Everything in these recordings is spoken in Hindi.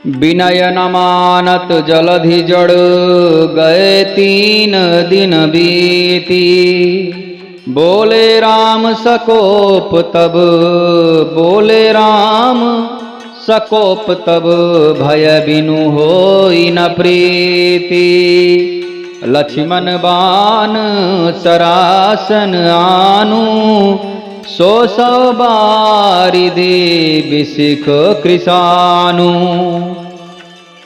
विनय न मानत जलधि जड़, गए 3 दिन बीती। बोले राम सकोप तब, बोले राम सकोप तब, भय बिनु होई न प्रीति। लक्ष्मण बाण सरासन आनु, 100 बारिधि बिसिख कृशानु।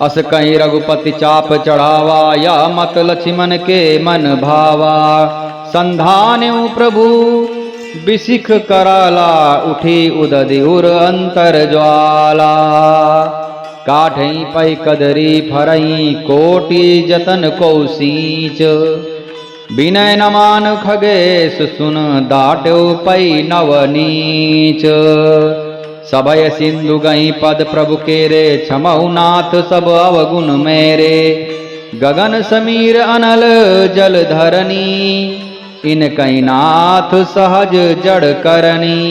अस कहीं रघुपति चाप चढ़ावा, या मत लक्ष्मण के मन भावा। संधान्यु प्रभु बिसिख कराला, उठी उदधि उर अंतर ज्वाला। काठई पै कदरी फरई, कोटि जतन को सींच। विनय न मान खगेश सुन, दाट्यो पै नवनीच। सभय सिंधु गई पद प्रभु केरे, क्षमहु नाथ सब अवगुण मेरे। गगन समीर अनल जल धरनी, इन कई नाथ सहज जड़ करनी।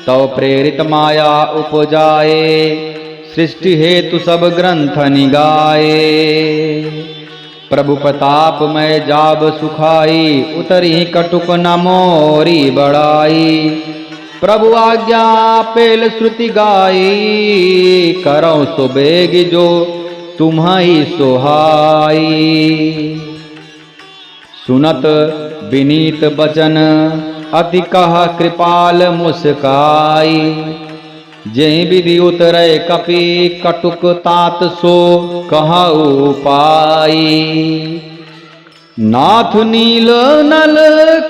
तो प्रेरित माया उपजाए, सृष्टि हेतु सब ग्रंथ निगाए। प्रभु प्रताप मैं जाब सुखाई, उतरी कटुक न मोरी बड़ाई। प्रभु आज्ञा पेल श्रुति गाई, करौ सुबेग जो तुम्हारी सोहाई। सुनत विनीत बचन, अति कहा कृपाल मुस्काई। जय विधि उतरे कपि, कटुक तात सो कहु पाई। नाथ नील नल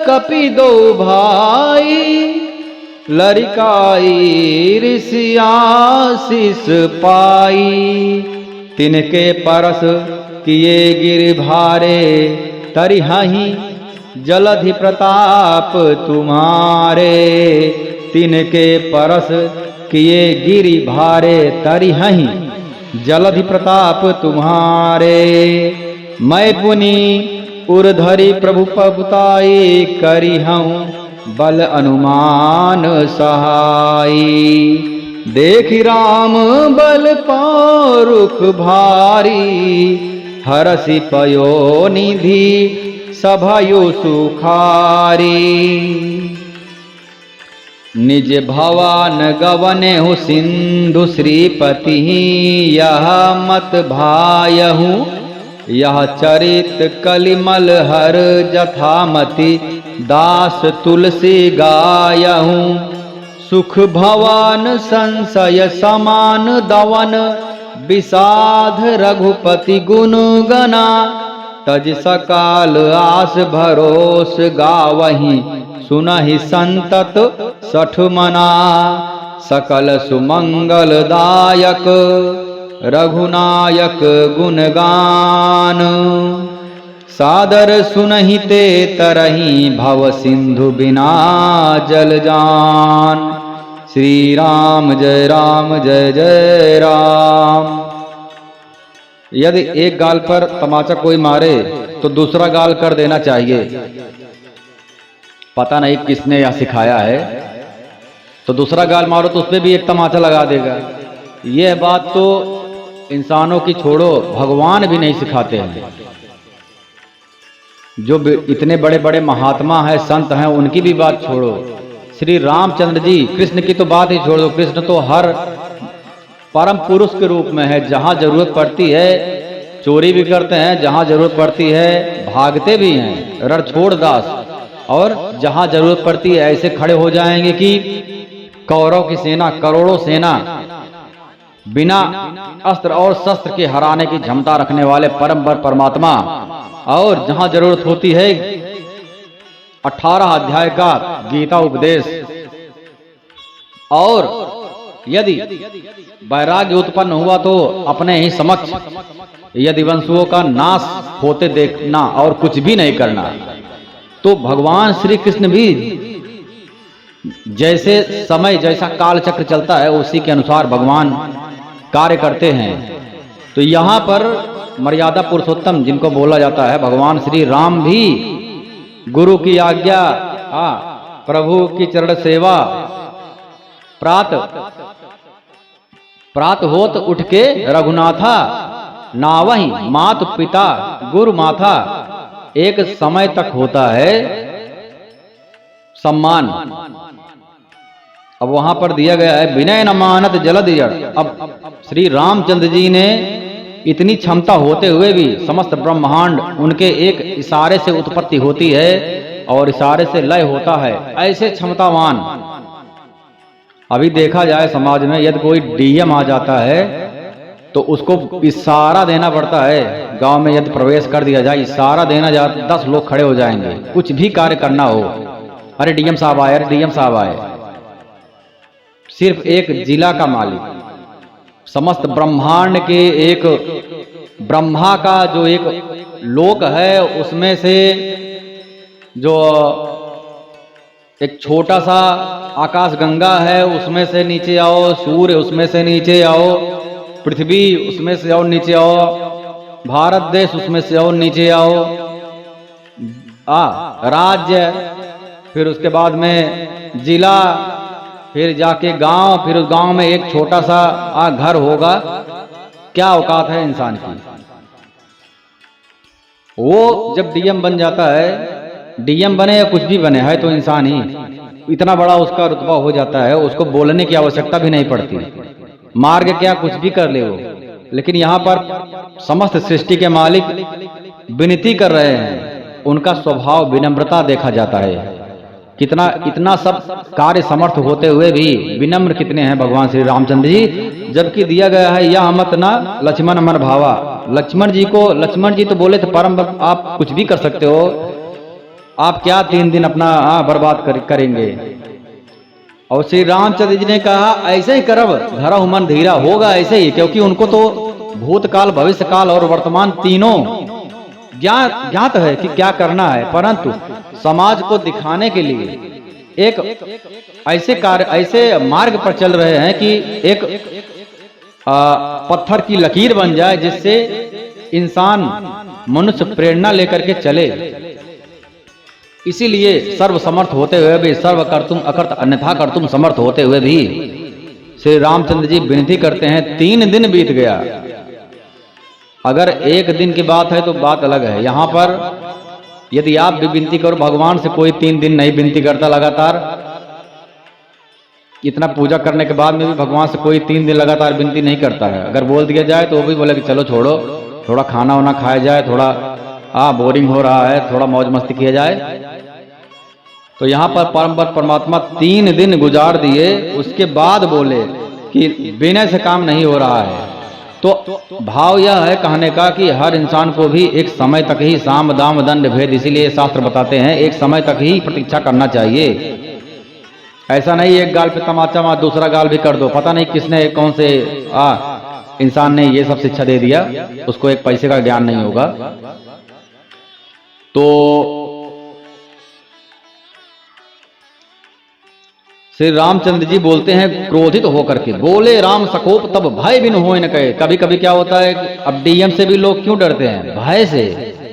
कपि दो भाई, लरिकाई ऋषि आशीष पाई। तिनके परस किए गिर भारे, तरिहहि जलधि प्रताप तुम्हारे। तिनके परस किए गिरि भारे, तरिहहि जलधि प्रताप तुम्हारे। मैं पुनि उर्धरि प्रभु पबुताई, करिहऊँ बल अनुमान सहाई। देखि राम बल पारुख भारी, हरसि पयो निधि सभयो सुखारी। निज भवन गवनेहु सिंधु श्रीपति, यह मत भायहु यह चरित कलिमल हर जथामति। दास तुलसी गायहु सुख भवन संशय समान दवन। विषाद रघुपति गुण गना, तज सकाल आस भरोस गावहि। सुनहि संतत सठ मना, सकल सुमंगल दायक रघुनायक गुणगान। सादर सुनहि ते तरहि, भव सिंधु बिना जल जान। श्री राम जय जय राम। यदि एक गाल पर तमाचा कोई मारे तो दूसरा गाल कर देना चाहिए। पता नहीं किसने यह सिखाया है, तो दूसरा गाल मारो तो उसपे भी एक तमाचा लगा देगा। यह बात तो इंसानों की छोड़ो, भगवान भी नहीं सिखाते हैं। जो इतने बड़े बड़े महात्मा हैं, संत हैं, उनकी भी बात छोड़ो। श्री रामचंद्र जी, कृष्ण की तो बात ही छोड़ दो। कृष्ण तो हर परम पुरुष के रूप में है। जहां जरूरत पड़ती है चोरी भी करते हैं, जहां जरूरत पड़ती है भागते भी हैं, रणछोड़ दास। और जहां जरूरत पड़ती है ऐसे खड़े हो जाएंगे कि कौरव की सेना, करोड़ों सेना, बिना अस्त्र और शस्त्र के हराने की क्षमता रखने वाले परमवर परमात्मा। और जहां जरूरत होती है 18 अध्याय का गीता उपदेश। और यदि वैराग्य उत्पन्न हुआ तो अपने ही समक्ष यदि वंशुओं का नाश होते देखना और कुछ भी नहीं करना। तो भगवान श्री कृष्ण भी जैसे समय, जैसा काल चक्र चलता है उसी के अनुसार भगवान कार्य करते हैं। तो यहाँ पर मर्यादा पुरुषोत्तम जिनको बोला जाता है, भगवान श्री राम भी गुरु की आज्ञा, प्रभु की चरण सेवा, प्रात प्रात होत उठ के रघुनाथा, नावही मात पिता गुरु माथा। एक समय तक होता है सम्मान। अब वहां पर दिया गया है विनय न मानत जलद जड़। अब श्री रामचंद्र जी ने इतनी क्षमता होते हुए भी समस्त ब्रह्मांड उनके एक इशारे से उत्पत्ति होती है और इशारे से लय होता है। ऐसे क्षमतावान अभी देखा जाए समाज में, यदि कोई डीएम आ जाता है तो उसको इशारा देना पड़ता है। गांव में यदि प्रवेश कर दिया जाए, इशारा देना जाए, 10 लोग खड़े हो जाएंगे। कुछ भी कार्य करना हो, अरे डीएम साहब आए, अरे डीएम साहब आए। सिर्फ एक जिला का मालिक, समस्त ब्रह्मांड के एक ब्रह्मा का जो एक लोक है, उसमें से जो एक छोटा सा आकाश गंगा है, उसमें से नीचे आओ, सूर्य उसमें से नीचे आओ, पृथ्वी उसमें से आओ नीचे आओ, भारत देश उसमें से आओ नीचे आओ, राज्य, फिर उसके बाद में जिला, फिर जाके गांव, फिर उस गांव में एक छोटा सा घर होगा। क्या औकात है इंसान की। वो जब डीएम बन जाता है, डीएम बने या कुछ भी बने, है तो इंसान ही। इतना बड़ा उसका रुतबा हो जाता है, उसको बोलने की आवश्यकता भी नहीं पड़ती। मार्ग क्या कुछ भी कर ले वो। लेकिन यहाँ पर समस्त सृष्टि के मालिक विनती कर रहे हैं, उनका स्वभाव विनम्रता देखा जाता है। कितना इतना सब कार्य समर्थ होते हुए भी विनम्र कितने हैं भगवान श्री रामचंद्र जी। जबकि दिया गया है यह मत ना लक्ष्मण मन भावा। लक्ष्मण जी तो बोले थे परम आप कुछ भी कर सकते हो, आप क्या 3 दिन अपना बर्बाद करेंगे। और श्री रामचंद्र जी ने कहा ऐसे ही करब धरहु मन धीरा, होगा ऐसे ही। क्योंकि उनको तो भूतकाल, भविष्यकाल और वर्तमान तीनों ज्ञात है कि क्या करना है, परंतु समाज को दिखाने के लिए एक ऐसे मार्ग पर चल रहे हैं कि एक पत्थर की लकीर बन जाए, जिससे इंसान मनुष्य प्रेरणा लेकर के चले। इसीलिए सर्व समर्थ होते हुए भी, सर्व कर्तुम अकर्त अन्यथा कर्तुम समर्थ होते हुए भी श्री रामचंद्र जी विनती करते हैं। 3 दिन बीत गया। अगर 1 दिन की बात है तो बात अलग है। यहाँ पर यदि आप भी विनती करो, भगवान से कोई 3 दिन नहीं विनती करता लगातार। इतना पूजा करने के बाद में भी भगवान से कोई 3 दिन लगातार विनती नहीं करता है। अगर बोल दिया जाए तो वो भी बोले कि चलो छोड़ो, थोड़ा खाना वाना खाया जाए, थोड़ा बोरिंग हो रहा है, थोड़ा मौज मस्ती किया जाए। तो यहाँ पर परमात्मा 3 दिन गुजार दिए, उसके बाद बोले कि विनय से काम नहीं हो रहा है। तो भाव यह है कहने का कि हर इंसान को भी एक समय तक ही साम दाम दंड भेद, इसीलिए शास्त्र बताते हैं एक समय तक ही प्रतीक्षा करना चाहिए। ऐसा नहीं एक गाल पे तमाचा मार दूसरा गाल भी कर दो, पता नहीं किसने कौन से इंसान ने ये सब शिक्षा दे दिया, उसको एक पैसे का ज्ञान नहीं होगा। तो श्री रामचंद्र जी बोलते हैं क्रोधित होकर के, बोले राम सकोप तब भय बिन होए न कहे। कभी कभी क्या होता है, अब डीएम से भी लोग क्यों डरते हैं? भय से।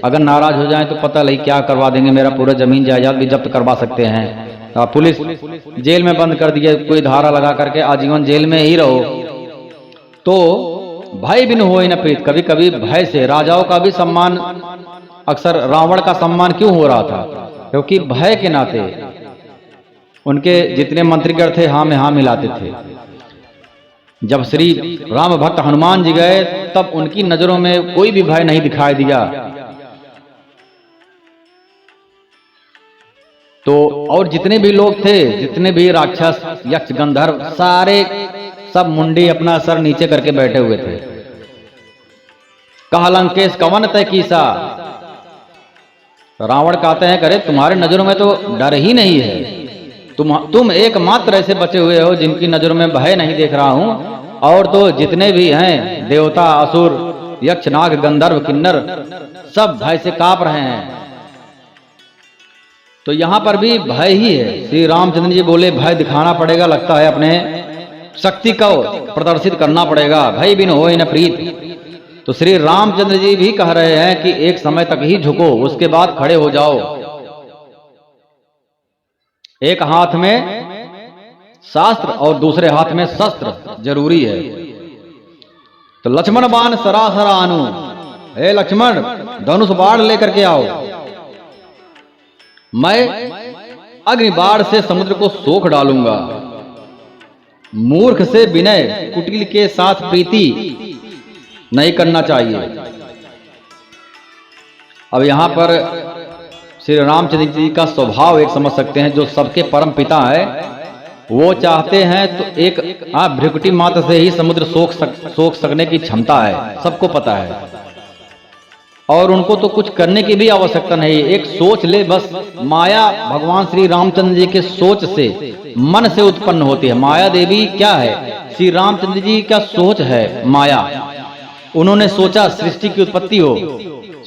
अगर नाराज हो जाएं तो पता नहीं क्या करवा देंगे, मेरा पूरा जमीन जायदाद भी जब्त करवा सकते हैं। पुलिस जेल में बंद कर दिए, कोई धारा लगा करके आजीवन जेल में ही रहो। तो भय बिन होए न प्रीत, कभी कभी भय से। राजाओं का भी सम्मान, अक्सर रावण का सम्मान क्यों हो रहा था? क्योंकि भय के नाते उनके जितने मंत्रीगण थे हाँ में हाँ मिलाते थे। जब श्री राम भक्त हनुमान जी गए तब उनकी नजरों में कोई भी भय नहीं दिखाई दिया। तो और जितने भी लोग थे, जितने भी राक्षस यक्ष गंधर्व, सारे सब मुंडी अपना सर नीचे करके बैठे हुए थे। कहा लंकेश कवन तय कीसा। रावण कहते हैं करे तुम्हारे नजरों में तो डर ही नहीं है, तुम एकमात्र ऐसे बचे हुए हो जिनकी नजरों में भय नहीं देख रहा हूं। और तो जितने भी हैं देवता, असुर, यक्ष, नाग, गंधर्व, किन्नर, सब भय से कांप रहे हैं। तो यहां पर भी भय ही है। श्री रामचंद्र जी बोले भय दिखाना पड़ेगा, लगता है अपने शक्ति को प्रदर्शित करना पड़ेगा। भय बिन होए न प्रीत। तो श्री रामचंद्र जी भी कह रहे हैं कि एक समय तक ही झुको, उसके बाद खड़े हो जाओ। एक हाथ में शास्त्र और दूसरे हाथ में शस्त्र जरूरी है। तो लक्ष्मण बाण सरासर आनु, हे लक्ष्मण धनुष बाण लेकर के आओ, मैं अग्नि बाण से समुद्र को सोख डालूंगा। मूर्ख से विनय, कुटिल के साथ प्रीति नहीं करना चाहिए। अब यहां पर श्री रामचंद्र जी का स्वभाव एक समझ सकते हैं, जो सबके परम पिता है। वो चाहते हैं तो एक भ्रिकुटी मात्र से ही समुद्र सोख सकने की क्षमता है, सबको पता है। और उनको तो कुछ करने की भी आवश्यकता नहीं, एक सोच ले बस। माया भगवान श्री रामचंद्र जी के सोच से, मन से उत्पन्न होती है। माया देवी क्या है? श्री रामचंद्र जी का सोच है माया। उन्होंने सोचा सृष्टि की उत्पत्ति हो,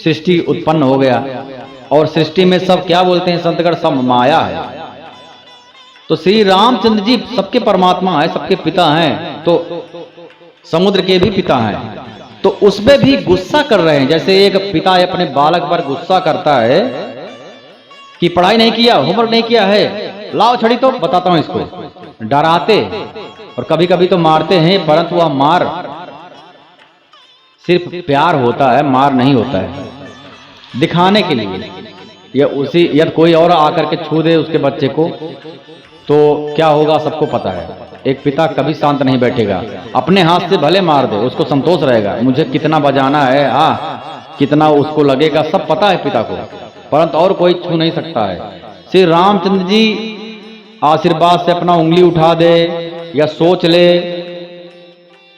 सृष्टि उत्पन्न हो गया। और सृष्टि में सब क्या बोलते हैं संतगण? सब माया है। तो श्री रामचंद्र जी सबके परमात्मा है, सबके पिता हैं, तो समुद्र के भी पिता हैं। तो उसमें भी गुस्सा कर रहे हैं, जैसे एक पिता अपने बालक पर गुस्सा करता है कि पढ़ाई नहीं किया, होमवर्क नहीं किया है, लाओ छड़ी तो बताता हूं इसको। डराते और कभी कभी तो मारते हैं, परंतु वह मार सिर्फ प्यार होता है, मार नहीं होता है, दिखाने के लिए। या उसी यदि कोई और आकर के छू दे उसके बच्चे को तो क्या होगा सबको पता है। एक पिता कभी शांत नहीं बैठेगा, अपने हाथ से भले मार दे उसको संतोष रहेगा, मुझे कितना बजाना है, कितना उसको लगेगा, सब पता है पिता को, परंतु और कोई छू नहीं सकता है। श्री रामचंद्र जी आशीर्वाद से अपना उंगली उठा दे या सोच ले,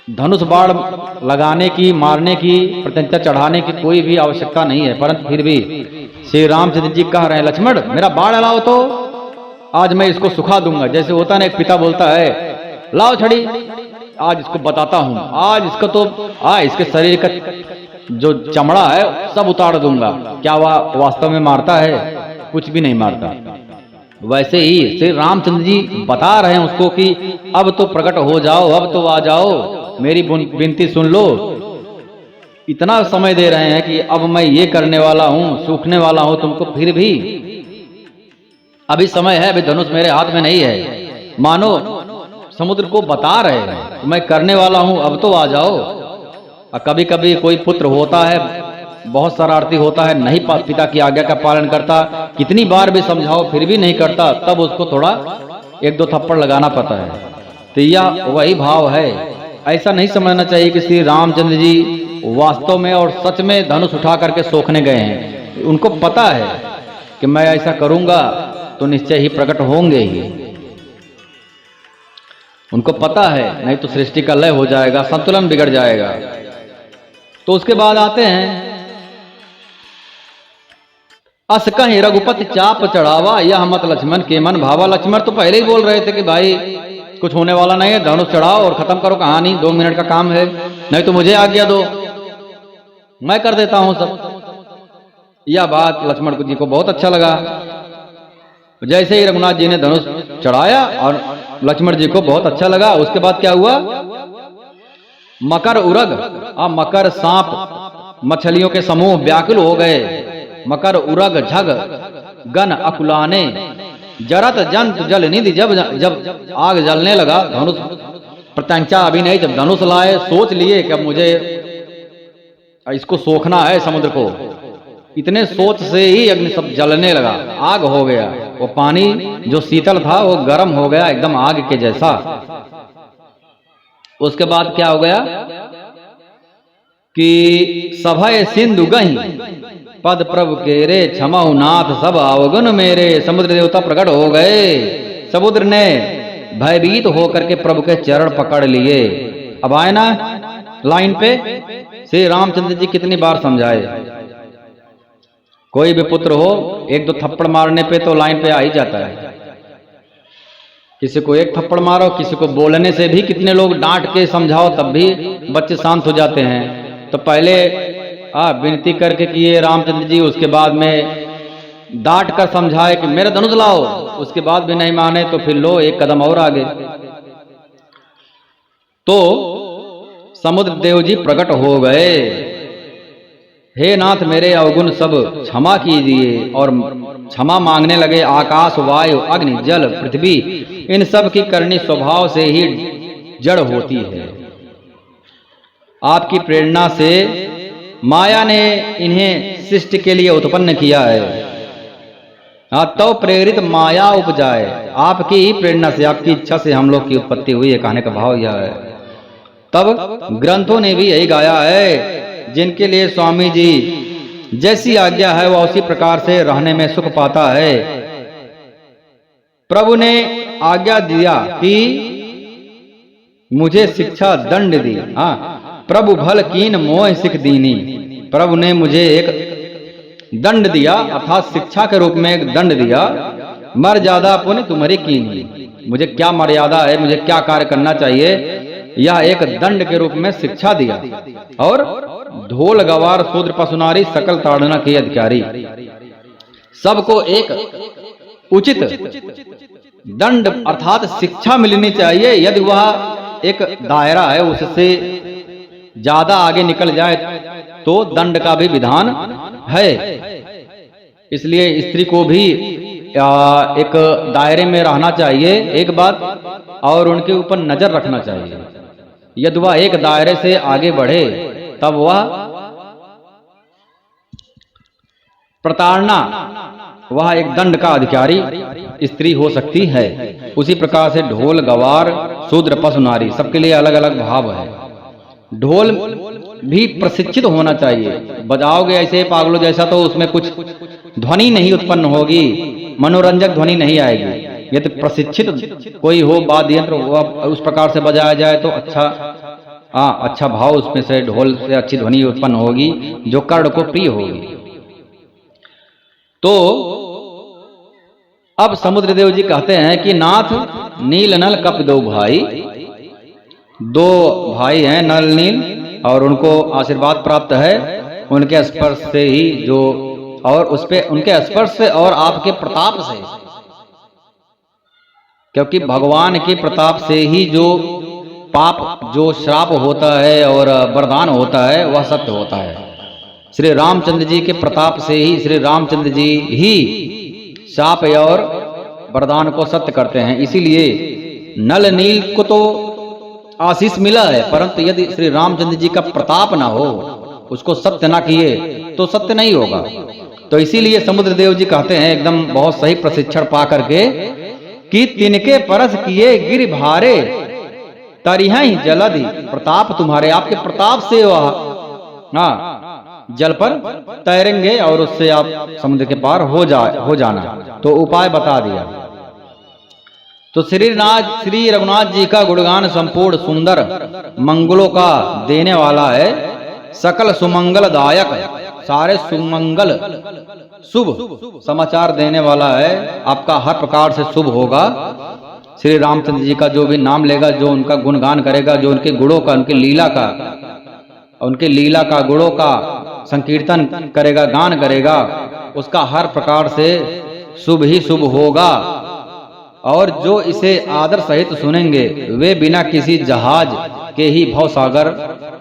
धनुष बाण लगाने की, मारने की, प्रत्यंचा चढ़ाने की कोई भी आवश्यकता नहीं है, परंतु फिर भी श्री रामचंद्र जी कह रहे हैं लक्ष्मण मेरा बाण लाओ तो आज मैं इसको सुखा दूंगा। जैसे होता ना, एक पिता बोलता है लाओ छड़ी, आज इसको बताता हूं, आज इसका तो इसके शरीर का जो चमड़ा है सब उतार दूंगा। क्या वह वास्तव में मारता है? कुछ भी नहीं मारता। वैसे ही श्री रामचंद्र जी बता रहे हैं उसको कि अब तो प्रकट हो जाओ, अब तो आ जाओ, मेरी विनती सुन लो। इतना समय दे रहे हैं कि अब मैं ये करने वाला हूं, सूखने वाला हूं तुमको, फिर भी अभी समय है, अभी धनुष मेरे हाथ में नहीं है। मानो समुद्र को बता रहे हैं मैं करने वाला हूं, अब तो आ जाओ। और कभी कभी कोई पुत्र होता है बहुत शरारती होता है, नहीं पिता की आज्ञा का पालन करता, कितनी बार भी समझाओ फिर भी नहीं करता, तब उसको थोड़ा एक दो थप्पड़ लगाना पड़ता है। तो यह वही भाव है। ऐसा नहीं समझना चाहिए कि श्री रामचंद्र जी वास्तव में और सच में धनुष उठा करके सोखने गए हैं। उनको पता है कि मैं ऐसा करूंगा तो निश्चय ही प्रकट होंगे ही, उनको पता है, नहीं तो सृष्टि का लय हो जाएगा, संतुलन बिगड़ जाएगा। तो उसके बाद आते हैं अस कहीं रघुपति चाप चढ़ावा, यह मत लक्ष्मण के मन भावा। लक्ष्मण तो पहले ही बोल रहे थे कि भाई कुछ होने वाला नहीं है, धनुष चढ़ाओ और खत्म करो कहानी, 2 मिनट का काम है, नहीं तो मुझे आज्ञा दो, मैं कर देता हूं सब। यह बात लक्ष्मण जी को बहुत अच्छा लगा। जैसे ही रघुनाथ जी ने धनुष चढ़ाया और लक्ष्मण जी को बहुत अच्छा लगा, उसके बाद क्या हुआ? मकर उरग, मकर सांप मछलियों के समूह व्याकुल हो गए। मकर उरग झग गन अकुलाने, जरत जंत जल निधि। जब जब आग जलने लगा, धनुष प्रत्यंचा अभी नहीं, जब धनुष लाए सोच लिए कि अब मुझे इसको सोखना है समुद्र को, इतने सोच से ही अग्नि सब जलने लगा, आग हो गया। वो पानी जो शीतल था वो गर्म हो गया एकदम आग के जैसा। उसके बाद क्या हो गया कि सभय सिंधु गही पद प्रभु के रे, क्षमाऊ नाथ सब अवगुण मेरे। समुद्र देवता प्रकट हो गए, समुद्र ने भयभीत होकर के प्रभु के चरण पकड़ लिए। अब आए ना लाइन पे, श्री रामचंद्र जी कितनी बार समझाए, कोई भी पुत्र हो 1-2 थप्पड़ मारने पे तो लाइन पे आ ही जाता है। किसी को 1 थप्पड़ मारो, किसी को बोलने से भी कितने लोग डांट के समझाओ तब भी बच्चे शांत हो जाते हैं। तो पहले विनती करके किए रामचंद्र जी, उसके बाद में डांट कर समझाए कि मेरा धनुष लाओ, उसके बाद भी नहीं माने तो फिर लो 1 कदम और आगे। तो समुद्र देव जी प्रकट हो गए, हे नाथ मेरे अवगुण सब क्षमा कीजिए, और क्षमा मांगने लगे। आकाश वायु अग्नि जल पृथ्वी, इन सब की करनी स्वभाव से ही जड़ होती है। आपकी प्रेरणा से माया ने इन्हें सृष्टि के लिए उत्पन्न किया है। तो प्रेरित माया उपजाए, आपकी ही प्रेरणा से, आपकी इच्छा से हम लोग की उत्पत्ति हुई है, कहने का भाव यह है। तब ग्रंथों ने भी यही गाया है, जिनके लिए स्वामी जी जैसी आज्ञा है वह उसी प्रकार से रहने में सुख पाता है। प्रभु ने आज्ञा दिया कि मुझे शिक्षा दंड दी। हाँ, प्रभु भल कीन मोह सिख दीनी। प्रभु ने मुझे एक दंड दिया, अर्थात शिक्षा के रूप में एक दंड दिया। मर्यादा पुण्य तुम्हारी कीनी, मुझे क्या मर्यादा है, मुझे क्या कार्य करना चाहिए, यह एक दंड के रूप में शिक्षा दिया। और ढोल गवार शूद्र पशुनारी सकल ताड़ना के अधिकारी, सबको एक उचित दंड अर्थात शिक्षा मिलनी चाहिए। यदि वह एक दायरा है उससे ज्यादा आगे निकल जाए तो दंड का भी विधान है। इसलिए स्त्री को भी एक दायरे में रहना चाहिए, एक बात, और उनके ऊपर नजर रखना चाहिए। यदि वह एक दायरे से आगे बढ़े तब वह प्रताड़ना, वह एक दंड का अधिकारी स्त्री हो सकती है। उसी प्रकार से ढोल गवार शूद्र पशु नारी सबके लिए अलग अलग भाव है। ढोल भी प्रशिक्षित होना चाहिए, बजाओगे ऐसे पागलों जैसा तो उसमें कुछ ध्वनि नहीं उत्पन्न होगी, मनोरंजक ध्वनि नहीं आएगी। यदि प्रशिक्षित कोई हो वाद्य यंत्र उस प्रकार से बजाया जाए तो अच्छा भाव उसमें से, ढोल से अच्छी ध्वनि उत्पन्न होगी जो कर्ण को प्रिय होगी। तो अब समुद्रदेव जी कहते हैं कि नाथ नील नल कप दो भाई, दो भाई हैं नल नील, और उनको आशीर्वाद प्राप्त है उनके स्पर्श से ही, जो और उस पे उनके स्पर्श से और आपके प्रताप से, क्योंकि भगवान के प्रताप से ही जो पाप, जो श्राप होता है और वरदान होता है वह सत्य होता है। श्री रामचंद्र जी के प्रताप से ही श्री रामचंद्र जी ही शाप और वरदान को सत्य करते हैं। इसीलिए नल नील को तो आशीष मिला है, परंतु यदि श्री रामचंद्र जी का प्रताप ना हो, उसको सत्य ना किए तो सत्य नहीं होगा। तो इसीलिए समुद्रदेव जी कहते हैं एकदम बहुत सही प्रशिक्षण पा करके कि तिनके परस किए गिर भारे तरिहा ही जलधि, प्रताप तुम्हारे, आपके प्रताप से वह जल पर तैरेंगे और उससे आप समुद्र के पार हो जाना। तो उपाय बता दिया। तो श्री रघुनाथ जी का गुणगान संपूर्ण सुंदर मंगलों का देने वाला है, सकल सुमंगल दायक, सारे सुमंगल शुभ समाचार देने वाला है। आपका हर प्रकार से शुभ होगा। श्री रामचंद्र जी का जो भी नाम लेगा, जो उनका गुणगान करेगा, जो उनके गुणों का, उनके लीला का गुणों का संकीर्तन करेगा, गान करेगा, उसका हर प्रकार से शुभ ही शुभ होगा। और जो इसे आदर सहित सुनेंगे वे बिना किसी जहाज के ही भव सागर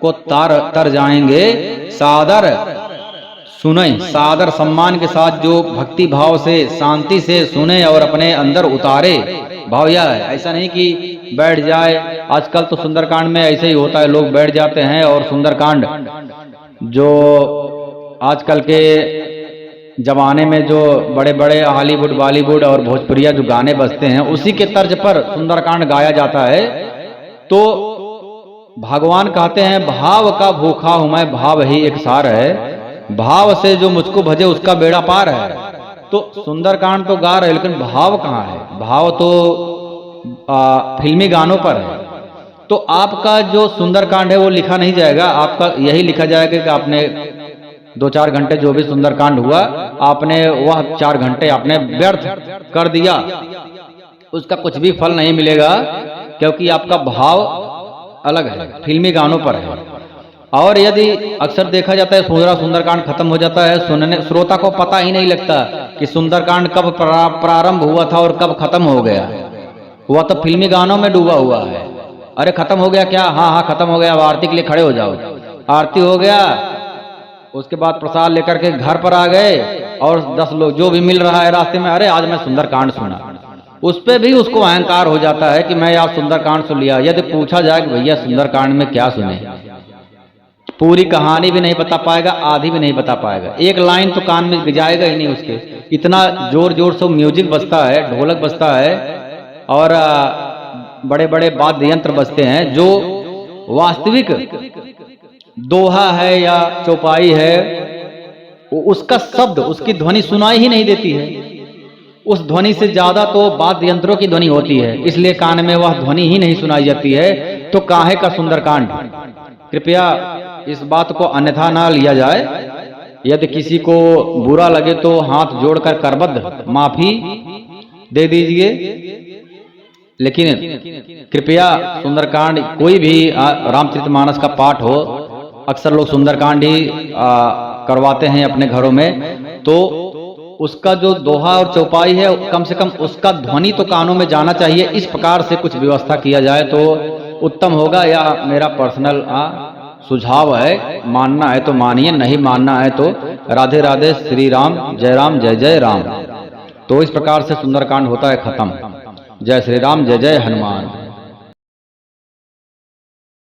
को तर जाएंगे। सादर सुने, सादर सम्मान के साथ जो भक्ति भाव से, शांति से सुने और अपने अंदर उतारे। भाव यह है, ऐसा नहीं कि बैठ जाए। आजकल तो सुंदरकांड में ऐसे ही होता है, लोग बैठ जाते हैं और सुंदरकांड जो आजकल के जमाने में जो बड़े बड़े हॉलीवुड, बॉलीवुड और भोजपुरिया जो गाने बजते हैं, उसी के तर्ज पर सुंदरकांड गाया जाता है। तो भगवान कहते हैं भाव का भूखा हूं मैं, भाव ही एक सार है, भाव से जो मुझको भजे उसका बेड़ा पार है। तो सुंदरकांड तो गा रहे, लेकिन भाव कहाँ है? भाव तो फिल्मी गानों पर है। तो आपका जो सुंदरकांड है वो लिखा नहीं जाएगा, आपका यही लिखा जाएगा कि आपने 2-4 घंटे जो भी सुंदरकांड हुआ, आपने वह 4 घंटे आपने व्यर्थ कर दिया, उसका कुछ भी फल नहीं मिलेगा, क्योंकि आपका भाव अलग है, फिल्मी गानों पर है। और यदि अक्सर देखा जाता है पूरा सुंदरकांड खत्म हो जाता है, सुनने श्रोता को पता ही नहीं लगता कि सुंदरकांड कब प्रारंभ हुआ था और कब खत्म हो गया। वह तो फिल्मी गानों में डूबा हुआ है। अरे खत्म हो गया क्या? हाँ खत्म हो गया, अब आरती के लिए खड़े हो जाओ। आरती हो गया, उसके बाद प्रसाद लेकर के घर पर आ गए और 10 लोग जो भी मिल रहा है रास्ते में, अरे आज मैं सुंदरकांड सुना, उस पे भी उसको अहंकार हो जाता है कि मैं आज सुंदरकांड सुन लिया। यदि पूछा जाए कि भैया सुंदरकांड में क्या सुने, पूरी कहानी भी नहीं बता पाएगा, आधी भी नहीं बता पाएगा, एक लाइन तो कान में जाएगा ही नहीं उसके। इतना जोर जोर से म्यूजिक बजता है, ढोलक बजता है और बड़े बड़े वाद्य यंत्र बजते हैं। जो वास्तविक दोहा है या चौपाई है, उसका शब्द, उसकी ध्वनि सुनाई ही नहीं देती है। उस ध्वनि से ज्यादा तो वाद्य यंत्रों की ध्वनि होती है, इसलिए कान में वह ध्वनि ही नहीं सुनाई जाती है। तो काहे का सुंदरकांड। कृपया इस बात को अन्यथा ना लिया जाए। यदि किसी को बुरा लगे तो हाथ जोड़कर करबद्ध माफी दे दीजिए, लेकिन कृपया सुंदरकांड, कोई भी रामचरितमानस का पाठ हो, अक्सर लोग सुंदरकांड ही करवाते हैं अपने घरों में, तो उसका जो दोहा और चौपाई है, कम से कम उसका ध्वनि तो कानों में जाना चाहिए। इस प्रकार से कुछ व्यवस्था किया जाए तो उत्तम होगा। या मेरा पर्सनल सुझाव है, मानना है तो मानिए, नहीं मानना है तो राधे राधे, श्री राम, जय जय राम। तो इस प्रकार से सुंदरकांड होता है खत्म। जय श्री राम, जय जय हनुमान।